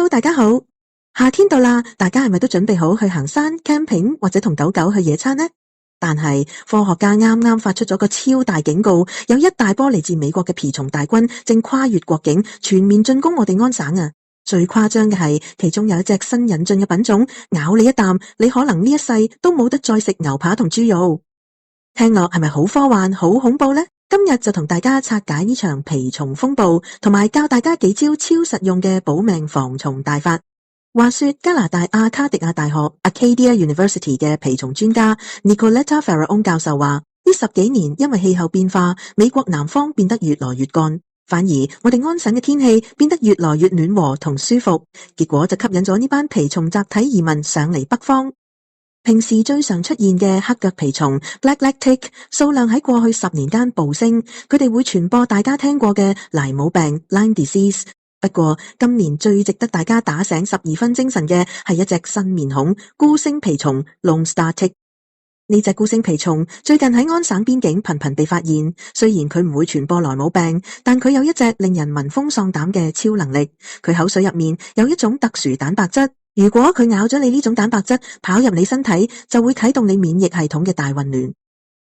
大家好。夏天到啦，大家係咪都準備好去行山、camping 或者同狗狗去野餐呢？但係科學家啱啱發出咗個超大警告，有一大波嚟自美國嘅蜱蟲大軍正跨越國境，全面進攻我哋安省啊！最誇張嘅係，其中有一隻新引進嘅品種，咬你一啖，你可能呢一世都冇得再食牛扒同豬肉。聽落係咪好科幻、好恐怖呢？今日就同大家拆解呢場蜱蟲風暴，同埋教大家幾招超實用嘅保命防蟲大法。話說加拿大阿卡迪亞大學 Acadia University 嘅蜱蟲專家 Nicoletta Faraon 教授話，呢10幾年因為氣候變化，美國南方變得越來越乾，反而我哋安省嘅天氣變得越來越暖和同舒服，結果就吸引咗呢班蜱蟲集體移民上嚟北方。平時最常出現嘅黑腳蜱蟲 Black-leg tick 數量喺過去10年間暴升，佢哋會傳播大家聽過嘅萊姆病 Lyme disease。不過今年最值得大家打醒12分精神嘅係一隻新面孔孤星蜱蟲 Lone Star Tick。呢隻孤星蜱蟲最近喺安省邊境頻頻被發現，雖然佢唔會傳播萊姆病，但佢有一隻令人聞風喪膽嘅超能力，佢口水入面有一種特殊蛋白質，如果佢咬咗你呢種蛋白質跑入你身體，就會啟動你免疫系統嘅大混亂。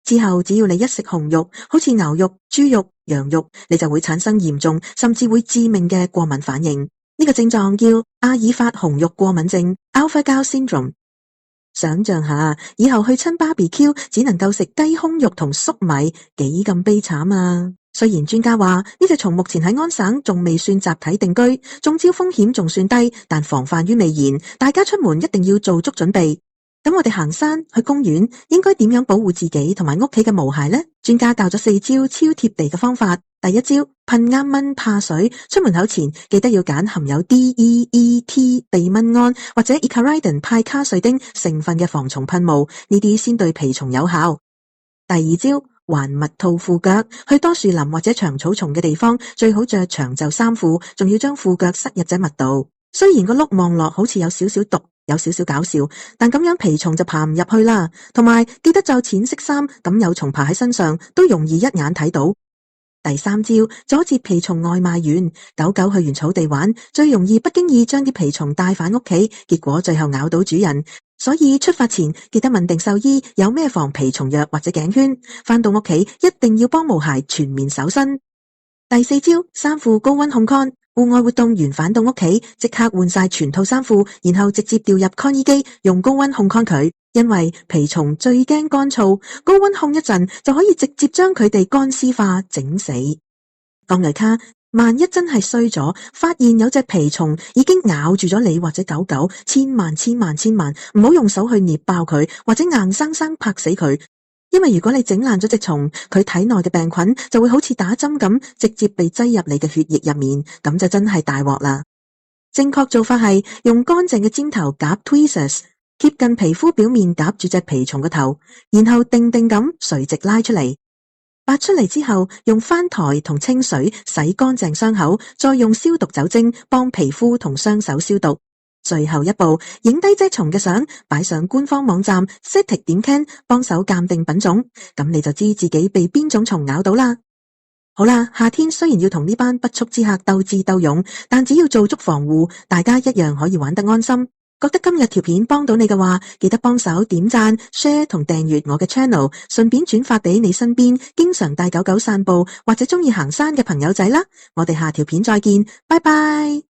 之後只要你一食紅肉，好似牛肉、豬肉、羊肉，你就會產生嚴重甚至會致命嘅過敏反應。呢個症狀叫阿爾法紅肉過敏症 Alpha-Gal Syndrome。想象下，以後去親 BBQ 只能夠食雞胸肉同粟米，幾咁悲慘啊！雖然專家話呢隻蟲目前喺安省仲未算集體定居，中招風險仲算低，但防範於未然，大家出門一定要做足準備。咁我哋行山去公園應該點樣保護自己同埋屋企嘅毛孩呢？專家教咗4招超貼地嘅方法。第一招，噴啱蚊怕水，出門口前記得要揀含有 DEET 避蚊胺或者 Icaridin 派卡瑞丁成分嘅防蟲噴霧，呢啲先對蜱蟲有效。第二招，還蜜套褲腳，去多樹林或者長草叢嘅地方，最好着長袖衫褲，仲要將褲腳塞入隻襪度。雖然個碌望落好似有少少毒，有少少搞笑，但咁樣蜱蟲就爬唔入去啦。同埋記得着淺色衫，咁有蟲爬喺身上都容易一眼睇到。第三招，阻截蜱蟲外賣員。狗狗去完草地玩，最容易不經意將啲蜱蟲帶返屋企，結果最後咬到主人。所以出發前記得問定獸醫有咩防蜱蟲藥或者頸圈，返到屋企一定要幫毛孩全面搜身。第四招，衫褲高溫烘乾。戶外活動完返到屋企，即刻換晒全套衫褲，然後直接掉入乾衣機，用高溫烘乾佢。因為蜱蟲最驚乾燥，高溫烘一陣就可以直接將佢哋乾屍化整死。降雷卡，萬一真係衰咗，發現有隻蜱蟲已經咬住咗你或者狗狗，千萬唔好用手去捏爆佢，或者硬生生拍死佢。因為如果你整爛咗隻蟲，佢體內嘅病菌就會好似打針咁，直接被擠入你嘅血液入面，咁就真係大鑊啦。正確做法係用乾淨嘅尖頭夾 tweezers 貼近皮膚表面夾住隻蜱蟲嘅頭，然後定咁垂直拉出嚟。拔出嚟之後，用翻台同清水洗乾淨傷口，再用消毒酒精幫皮膚同雙手消毒。最後一步，影低隻蟲嘅相，擺上官方網站 Cytek.can 幫手鑑定品種，咁你就知自己被邊種蟲咬到啦。好啦，夏天雖然要同呢班不速之客鬥智鬥勇，但只要做足防護，大家一樣可以玩得安心。覺得今日條片幫到你嘅話，記得幫手點讚、share 同訂閱我嘅 channel， 順便轉發俾你身邊經常帶狗狗散步或者中意行山嘅朋友仔啦。我哋下條片再見，拜拜。